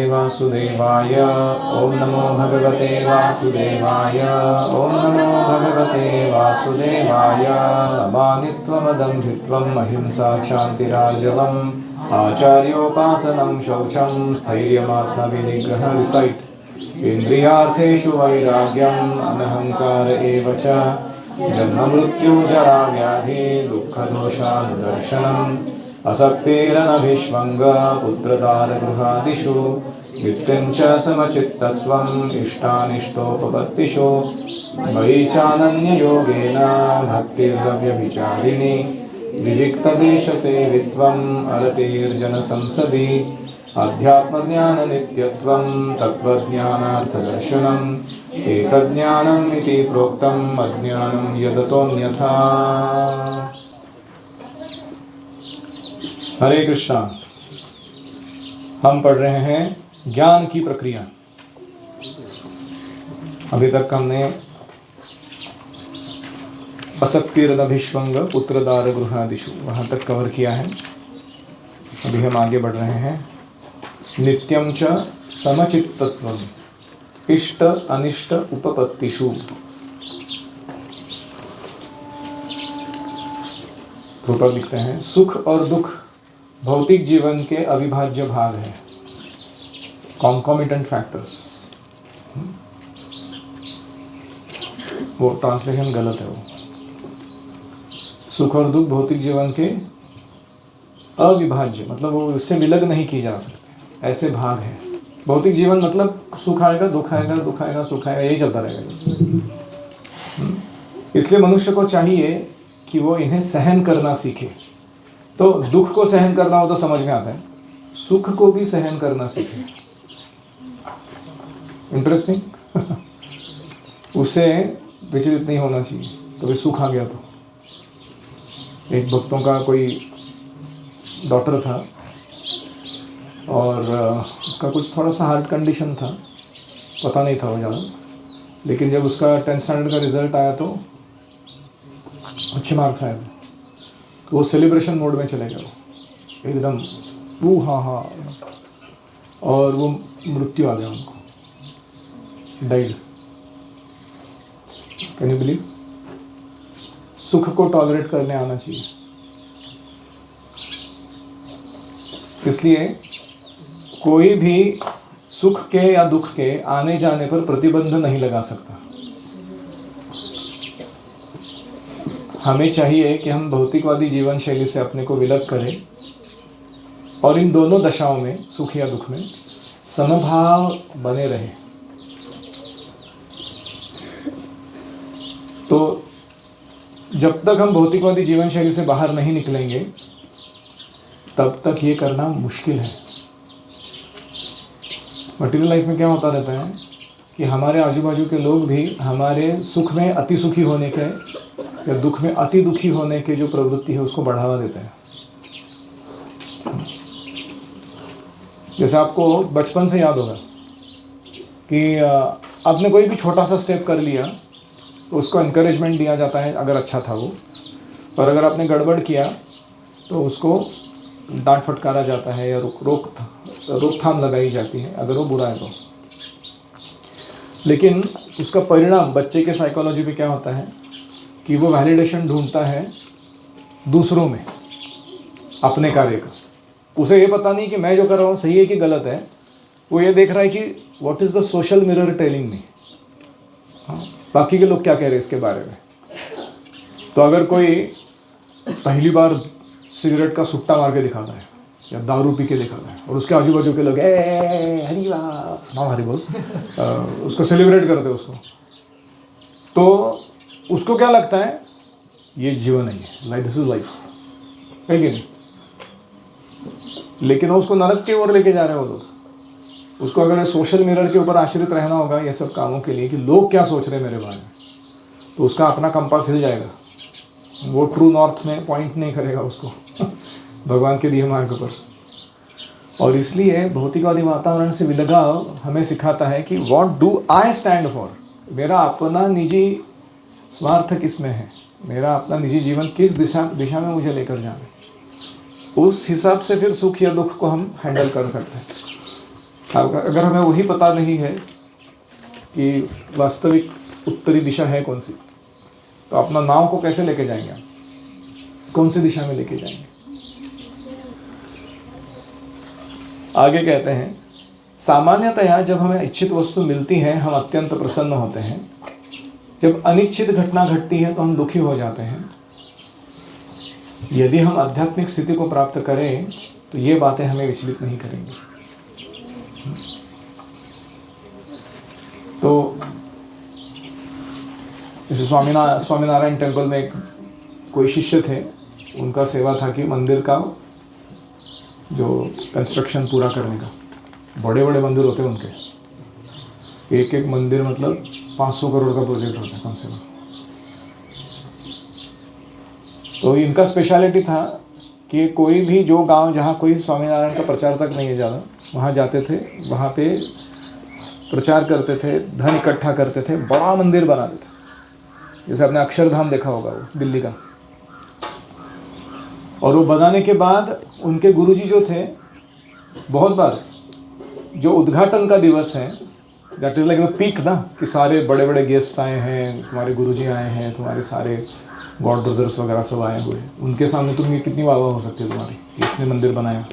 वासुदेवाय। ओम नमो भगवते वासुदेवाय। ओम नमो भगवते वासुदेवाय। अमानित्वमदम्भित्वम् अहिंसा क्षान्तिरार्जवम् आचार्योपासनं शौचं स्थैर्यमात्मविनिग्रह रिसैट। इन्द्रियार्थेषु वैराग्यम् अनहंकार एव च। जन्ममृत्युजरा व्याधि दुःखदोषानुदर्शनम् असक्तिरनभिष्वङ्ग पुत्रदारगृहादिषु। नित्यं च समचित्तत्वम् इष्टानिष्टोपपत्तिषु। मयि चानन्ययोगेन भक्तिर्व्यभिचारिणी। विविक्तदेशसेवित्वम् अरतिर्जनसंसदि। अध्यात्मज्ञाननित्यत्वं तत्त्वज्ञानार्थदर्शनम् एतज्ज्ञानम् इति प्रोक्तम् अज्ञानं यदतोऽन्यथा। हरे कृष्णा। हम पढ़ रहे हैं ज्ञान की प्रक्रिया। अभी तक हमने असक्तिरनभिष्वंग पुत्रदार गृहादिषु वहाँ तक कवर किया है। अभी हम आगे बढ़ रहे हैं। नित्यं च समचित्तत्वम् इष्ट अनिष्ट उपपत्तिषु। ऊपर लिखते हैं सुख और दुख भौतिक जीवन के अविभाज्य भाग है, कॉन्कॉमिटेंट फैक्टर्स। वो ट्रांसलेशन गलत है। वो सुख और दुख भौतिक जीवन के अविभाज्य, मतलब वो इससे विलग नहीं की जा सकते, ऐसे भाग है। भौतिक जीवन मतलब सुख आएगा दुख आएगा, दुख आएगा सुख आएगा, यही चलता रहेगा। इसलिए मनुष्य को चाहिए कि वो इन्हें सहन करना सीखे। तो दुख को सहन करना हो तो समझ में आता है, सुख को भी सहन करना सीखे। इंटरेस्टिंग। उससे विचलित नहीं होना चाहिए। तो भी सुख आ गया तो एक भक्तों का कोई डॉक्टर था और उसका कुछ थोड़ा सा हार्ट कंडीशन था, पता नहीं था वो ज़्यादा, लेकिन जब उसका 10th स्टैंडर्ड का रिजल्ट आया तो अच्छे मार्क्स आए तो वो सेलिब्रेशन मोड में चले गए, वो एकदम वो हाँ, और वो मृत्यु आ गया उनको, डाइड। Can you believe? सुख को टॉलरेट करने आना चाहिए। इसलिए कोई भी सुख के या दुख के आने जाने पर प्रतिबंध नहीं लगा सकता। हमें चाहिए कि हम भौतिकवादी जीवन शैली से अपने को विलग करें और इन दोनों दशाओं में, सुख या दुख में, समभाव बने रहे। तो जब तक हम भौतिकवादी जीवन शैली से बाहर नहीं निकलेंगे तब तक ये करना मुश्किल है। मटेरियल लाइफ में क्या होता रहता है कि हमारे आजू बाजू के लोग भी हमारे सुख में अति सुखी होने के या दुख में अति दुखी होने के जो प्रवृत्ति है उसको बढ़ावा देते हैं। जैसे आपको बचपन से याद होगा कि आपने कोई भी छोटा सा स्टेप कर लिया तो उसको एनकरेजमेंट दिया जाता है अगर अच्छा था वो, और अगर आपने गड़बड़ किया तो उसको डांट फटकारा जाता है या रोकथाम लगाई जाती है अगर वो बुरा है तो। लेकिन उसका परिणाम बच्चे के साइकोलॉजी पे क्या होता है कि वो वैलिडेशन ढूंढता है दूसरों में अपने कार्य का। उसे ये पता नहीं कि मैं जो कर रहा हूँ सही है कि गलत है, वो ये देख रहा है कि what is the social mirror telling me, बाकी के लोग क्या कह रहे हैं इसके बारे में। तो अगर कोई पहली बार सिगरेट का सुट्टा मार के दिखाता है या दारू पी के दिखाता है और उसके आजू बाजू के लोग हरी वाह हरी बोल उसको सेलिब्रेट करते हैं उसको, तो उसको क्या लगता है ये जीवन नहीं है, लाइफ दिस इज लाइफ है कि नहीं। लेकिन उसको नरक की ओर लेके जा रहे हो लोग। उसको अगर सोशल मिरर के ऊपर आश्रित रहना होगा ये सब कामों के लिए कि लोग क्या सोच रहे हैं मेरे बारे में, तो उसका अपना कंपास हिल जाएगा, वो ट्रू नॉर्थ में पॉइंट नहीं करेगा उसको भगवान के दिए मार्ग पर। और इसलिए भौतिकवादी वातावरण से विलगाव हमें सिखाता है कि what do I stand for, मेरा अपना निजी स्वार्थ किस में है, मेरा अपना निजी जीवन किस दिशा में मुझे लेकर जाना है। उस हिसाब से फिर सुख या दुख को हम हैंडल कर सकते हैं। अगर हमें वही पता नहीं है कि वास्तविक उत्तरी दिशा है कौन सी, तो अपना नाव को कैसे लेके जाएंगे आप? कौन सी दिशा में लेके जाएंगे? आगे कहते हैं, सामान्यतया जब हमें इच्छित वस्तु मिलती है हम अत्यंत प्रसन्न होते हैं, जब अनिच्छित घटना घटती है तो हम दुखी हो जाते हैं। यदि हम आध्यात्मिक स्थिति को प्राप्त करें तो ये बातें हमें विचलित नहीं करेंगी। तो जैसे स्वामीनारायण टेम्पल में एक कोई शिष्य थे, उनका सेवा था कि मंदिर का जो कंस्ट्रक्शन पूरा करने का। बड़े बड़े मंदिर होते हैं उनके, एक एक मंदिर मतलब 500 करोड़ का प्रोजेक्ट होता है कम से कम। तो इनका स्पेशलिटी था कि कोई भी जो गांव जहाँ कोई स्वामीनारायण का प्रचार तक नहीं है ज़्यादा, वहाँ जाते थे, वहाँ पे प्रचार करते थे, धन इकट्ठा करते थे, बड़ा मंदिर बनाते थे। जैसे आपने अक्षरधाम देखा होगा वो दिल्ली का। और वो बनाने के बाद उनके गुरुजी जो थे, बहुत बार जो उद्घाटन का दिवस है, that is like the peak ना, कि सारे बड़े बड़े गेस्ट आए हैं, तुम्हारे गुरुजी आए हैं, तुम्हारे सारे गॉड ब्रदर्स वगैरह सब आए हुए, उनके सामने तुम्हें कितनी वाह वाह हो सकती है तुम्हारी कि इसने मंदिर बनाया।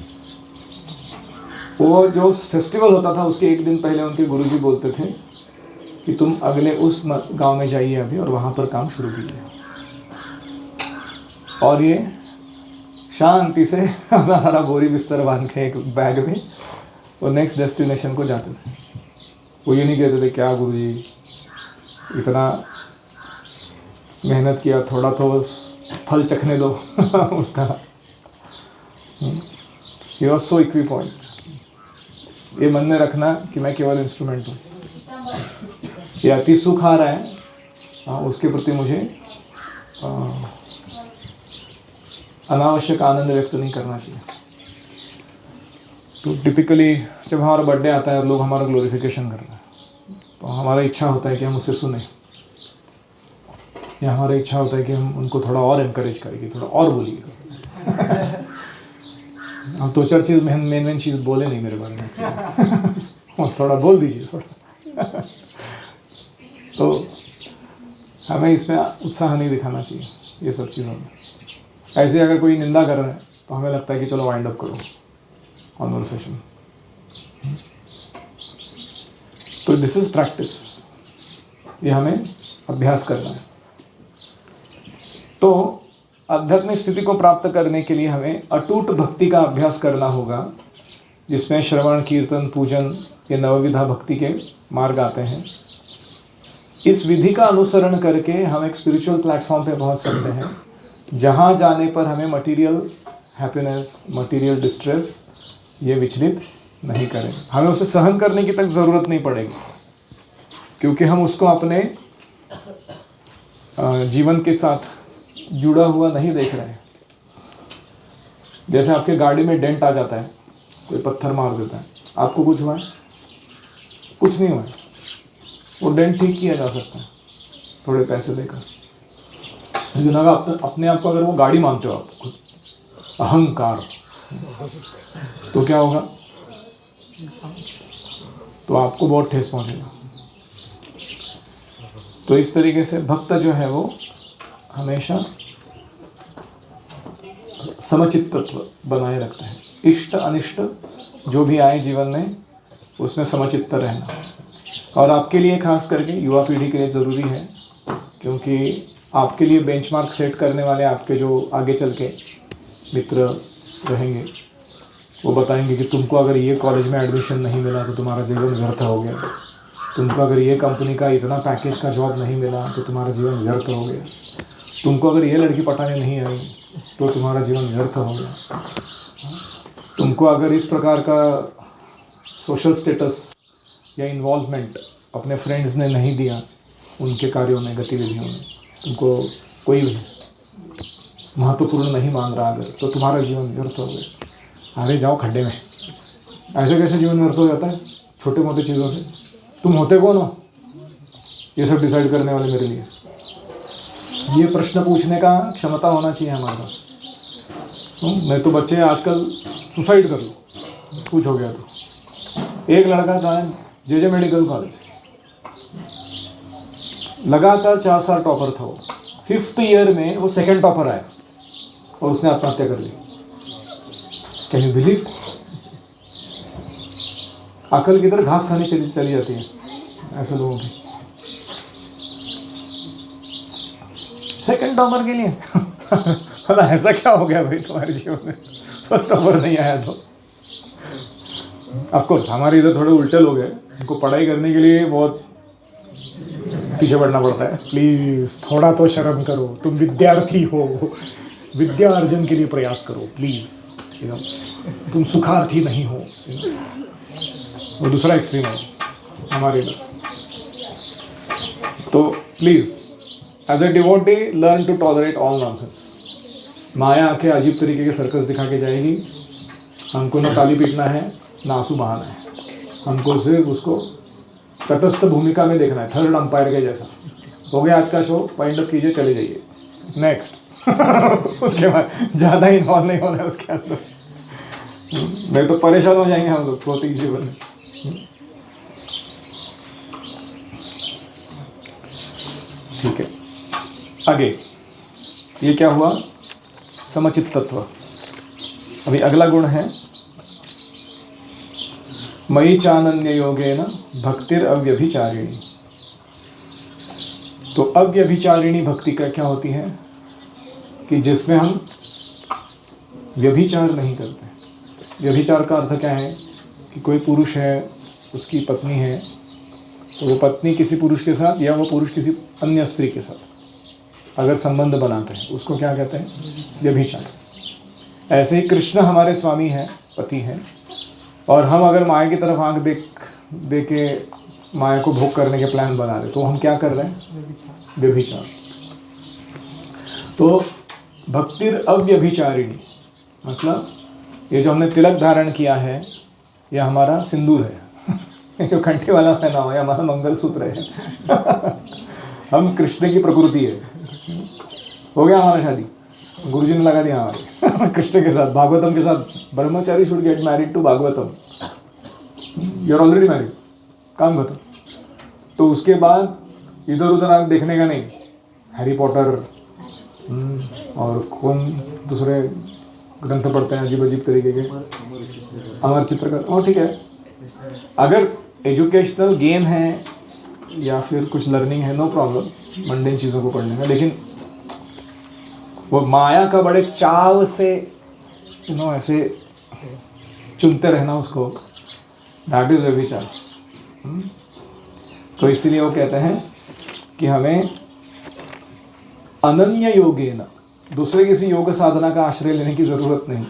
वो जो फेस्टिवल होता था उसके एक दिन पहले उनके गुरुजी बोलते थे कि तुम अगले उस गांव में जाइए अभी और वहाँ पर काम शुरू कीजिए। और ये शांति से अपना सारा बोरी बिस्तर बांध के एक बैग में वो नेक्स्ट डेस्टिनेशन को जाते थे। वो ये नहीं कहते थे क्या गुरुजी इतना मेहनत किया, थोड़ा तो फल चखने दो उसका। He was so equipoised. ये मन में रखना कि मैं केवल इंस्ट्रूमेंट हूँ। ये अति सुख आ रहा है, उसके प्रति मुझे अनावश्यक आनंद व्यक्त नहीं करना चाहिए। तो टिपिकली जब हमारा बर्थडे आता है और लोग हमारा ग्लोरिफिकेशन कर रहे हैं, तो हमारा इच्छा होता है कि हम उससे सुने, या हमारा इच्छा होता है कि हम उनको थोड़ा और एनकरेज करेंगे, थोड़ा और बोलिए। हम दो चार चीज़ मेन चीज़ बोले नहीं मेरे बारे में थोड़ा बोल दीजिए थोड़ा। तो हमें इसमें उत्साह नहीं दिखाना चाहिए ये सब चीज़ों में। ऐसे अगर कोई निंदा कर रहा है तो हमें लगता है कि चलो वाइंड अप करो कॉन्वर्सेशन। तो दिस इज प्रैक्टिस, ये हमें अभ्यास करना है। तो आध्यात्मिक स्थिति को प्राप्त करने के लिए हमें अटूट भक्ति का अभ्यास करना होगा, जिसमें श्रवण, कीर्तन, पूजन ये नवविधा भक्ति के मार्ग आते हैं। इस विधि का अनुसरण करके हम एक स्पिरिचुअल प्लेटफॉर्म पे पहुंच सकते हैं, जहां जाने पर हमें मटेरियल हैप्पीनेस, मटेरियल डिस्ट्रेस ये विचलित नहीं करें। हमें उसे सहन करने की तक ज़रूरत नहीं पड़ेगी, क्योंकि हम उसको अपने जीवन के साथ जुड़ा हुआ नहीं देख रहे हैं। जैसे आपके गाड़ी में डेंट आ जाता है, कोई पत्थर मार देता है, आपको कुछ हुआ है? कुछ नहीं हुआ है। वो डेंट ठीक किया जा सकता है थोड़े पैसे देकर। लेकिन अगर अपने आप को अगर वो गाड़ी मानते हो आप खुद, अहंकार, तो क्या होगा? तो आपको बहुत ठेस पहुंचेगा। तो इस तरीके से भक्त जो है वो हमेशा समचित्तत्व बनाए रखते हैं। इष्ट अनिष्ट जो भी आए जीवन में उसमें समचित्त रहना। और आपके लिए खास करके युवा पीढ़ी के लिए ज़रूरी है, क्योंकि आपके लिए बेंचमार्क सेट करने वाले आपके जो आगे चल के मित्र रहेंगे, वो बताएंगे कि तुमको अगर ये कॉलेज में एडमिशन नहीं मिला तो तुम्हारा जीवन व्यर्थ हो गया, तुमको अगर ये कंपनी का इतना पैकेज का जॉब नहीं मिला तो तुम्हारा जीवन व्यर्थ हो गया, तुमको अगर ये लड़की पटाने नहीं आई तो तुम्हारा जीवन व्यर्थ हो गया, तुमको अगर इस प्रकार का सोशल स्टेटस या इन्वॉल्वमेंट अपने फ्रेंड्स ने नहीं दिया उनके कार्यों में, गतिविधियों में, तुमको कोई भी महत्वपूर्ण नहीं मान रहा अगर, तो तुम्हारा जीवन व्यर्थ हो गया। अरे जाओ खड्डे में। ऐसे कैसे जीवन व्यर्थ हो जाता है? छोटे मोटे चीज़ों से। तुम होते कौन हो ये सब डिसाइड करने वाले मेरे लिए? ये प्रश्न पूछने का क्षमता होना चाहिए हमारे पास। मैं तो बच्चे आजकल सुसाइड कर लो, कुछ हो गया तो एक लड़का था जे मेडिकल कॉलेज, लगातार 4 साल टॉपर था वो, 5th ईयर में वो 2nd टॉपर आया और उसने आत्महत्या कर ली। Can you believe? अकल की तरह घास खाने चली जाती है ऐसे लोगों की। 2nd टॉपर के लिए बोला ऐसा क्या हो गया भाई तुम्हारे जीवन में, फर्स्ट टॉपर नहीं आया तो। ऑफ कोर्स हमारे इधर थोड़े उल्टे लोग हैं, उनको पढ़ाई करने के लिए बहुत पीछे बढ़ना पड़ता है। प्लीज़ थोड़ा तो शर्म करो, तुम विद्यार्थी हो, विद्या अर्जन के लिए प्रयास करो प्लीज़, तुम सुखार्थी नहीं हो। वो दूसरा एक्सट्रीम है हमारे इधर। तो please as a devotee learn to tolerate all nonsense. माया आके अजीब तरीके के सर्कस दिखा के जाएगी, हमको ना ताली पीटना है ना आंसू बहाना है, हमको सिर्फ उसको तटस्थ भूमिका में देखना है, 3rd अंपायर के जैसा। हो गया आज का शो, वाइंड अप कीजिए, चले जाइए नेक्स्ट। उसके बाद ज़्यादा इन्वॉल्व नहीं होना है उसके अंदर, नहीं तो परेशान हो जाएंगे हम लोग भौतिक जीवन में। ठीक है, आगे ये क्या हुआ? समचित तत्व। अभी अगला गुण है मयि चानन्य योगेन भक्तिर अव्यभिचारिणी। तो अव्यभिचारिणी भक्ति का क्या होती है कि जिसमें हम व्यभिचार नहीं करते। व्यभिचार का अर्थ क्या है कि कोई पुरुष है, उसकी पत्नी है, तो वो पत्नी किसी पुरुष के साथ या वो पुरुष किसी अन्य स्त्री के साथ अगर संबंध बनाते हैं, उसको क्या कहते हैं? व्यभिचार। ऐसे ही कृष्ण हमारे स्वामी हैं, पति हैं, और हम अगर माया की तरफ आंख देख के माया को भोग करने के प्लान बना रहे, तो हम क्या कर रहे हैं? व्यभिचार। तो भक्तिर अव्यभिचारिणी मतलब ये जो हमने तिलक धारण किया है, यह हमारा सिंदूर है। ये जो कंठी वाला पहना हुआ है हमारा मंगलसूत्र है। हम कृष्ण की प्रकृति है। हो गया हमारा शादी, गुरुजी ने लगा दिया हमारे कृष्ण के साथ, भागवतम के साथ। Brahmachari should get married to Bhagavatam, you are already married, काम खत्म। तो उसके बाद इधर उधर आग देखने का नहीं। हैरी पॉटर और कौन दूसरे ग्रंथ पढ़ते हैं अजीब अजीब तरीके के, अमर चित्रकार, और ठीक है, अगर एजुकेशनल गेम है या फिर कुछ लर्निंग है, नो प्रॉब्लम मंडेन चीज़ों को पढ़ने में। लेकिन वो माया का बड़े चाव से ऐसे चुनते रहना उसको, दैट इज व्यभिचार। तो इसीलिए वो कहते हैं कि हमें अनन्य योगेन, दूसरे किसी योग साधना का आश्रय लेने की जरूरत नहीं।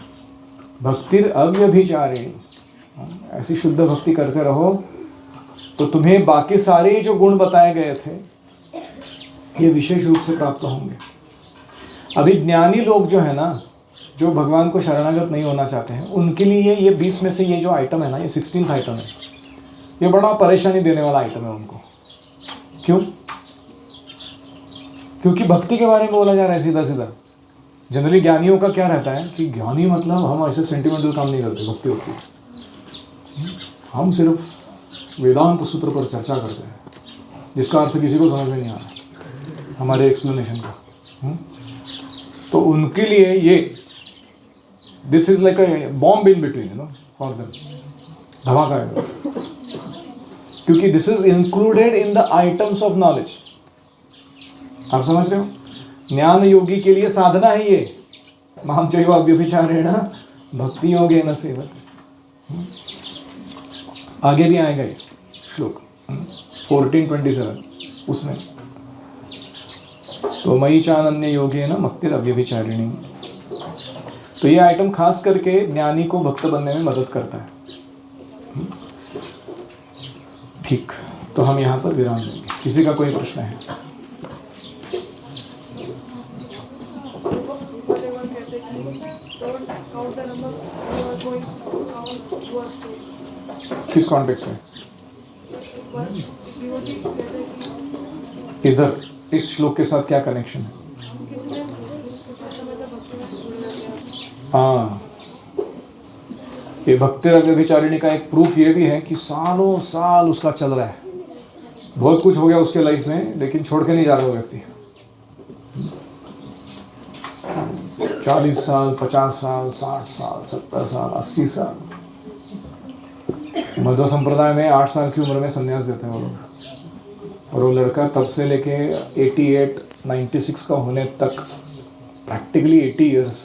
भक्तिर अव्यभिचारिणी, ऐसी शुद्ध भक्ति करते रहो तो तुम्हें बाकी सारे जो गुण बताए गए थे ये विशेष रूप से प्राप्त होंगे। अभी ज्ञानी लोग जो है ना, जो भगवान को शरणागत नहीं होना चाहते हैं, उनके लिए ये 20 में से ये जो आइटम है ना, ये 16th आइटम है, ये बड़ा परेशानी देने वाला आइटम है उनको। क्यों? क्योंकि भक्ति के बारे में बोला जा रहा है सीधा सीधा। जनरली ज्ञानियों का क्या रहता है कि ज्ञानी मतलब हम ऐसे सेंटिमेंटल काम नहीं करते, भक्ति होती है, हम सिर्फ वेदांत सूत्र पर चर्चा करते हैं जिसका अर्थ किसी को समझ में नहीं आ रहा हमारे एक्सप्लेनेशन का। तो उनके लिए ये this is like a bomb in between, you know, for them, धमाका है, क्योंकि this is included in the items of knowledge. आप समझ रहे हो? ज्ञान योगी के लिए साधना है ये, माम चैव अव्यभिचारेण भक्ति योगेन सेवते। आगे भी आएगा ये श्लोक 14:27 उसमें। तो मयि चानन्य योगेन भक्तिर अव्यभिचारिणी। तो ये आइटम खास करके ज्ञानी को भक्त बनने में मदद करता है। ठीक, तो हम यहाँ पर विराम देंगे। किसी का कोई प्रश्न है? किस कॉन्टेक्स्ट में? इधर इस श्लोक के साथ क्या कनेक्शन है? हाँ, ये भक्ति रंग व्यभिचारिणी का एक प्रूफ ये भी है कि सालों साल उसका चल रहा है, बहुत कुछ हो गया उसके लाइफ में, लेकिन छोड़ के नहीं जा रहा वो व्यक्ति। 40 साल, 50 साल, 60 साल, 70 साल, 80 साल। मध्व संप्रदाय में 8 साल की उम्र में संन्यास देते हैं वो लोग, और वो लड़का तब से लेके 88, 96 का होने तक प्रैक्टिकली 80 ईयर्स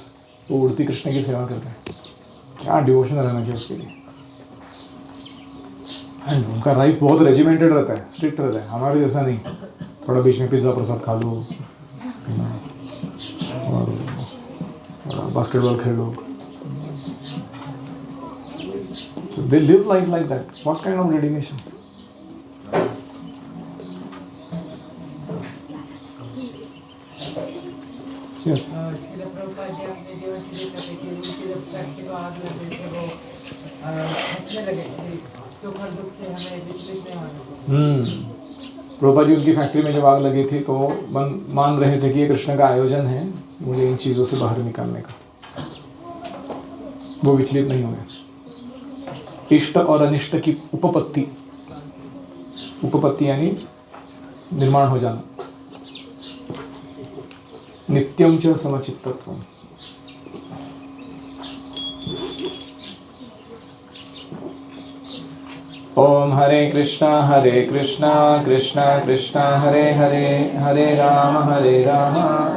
वो उड़पी कृष्ण की सेवा करते हैं। क्या डिवोशन रहना चाहिए उसके लिए। एंड उनका लाइफ बहुत रेजिमेंटेड रहता है, स्ट्रिक्ट रहता है, हमारे जैसा नहीं। थोड़ा बीच में पिज्ज़ा प्रसाद खा लो और बास्केटबॉल खेल लो। So they live life like that. What kind of dedication? Yes. Prabhupada ji उनकी फैक्ट्री में जब आग लगी थी तो मान रहे थे कि ये कृष्ण का आयोजन है, मुझे इन चीज़ों से बाहर निकालने का। वो विचलित नहीं हुए। इष्ट और अनिष्ट की उपपत्ति, उपपत्ति यानी निर्माण हो जाना। नित्यम च समचित्तत्वम्। ओम हरे कृष्णा कृष्णा कृष्णा हरे हरे, हरे राम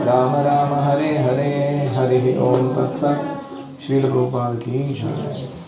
राम राम हरे हरे, हरि ओम तत्सत्। श्रील प्रभुपाद की जय।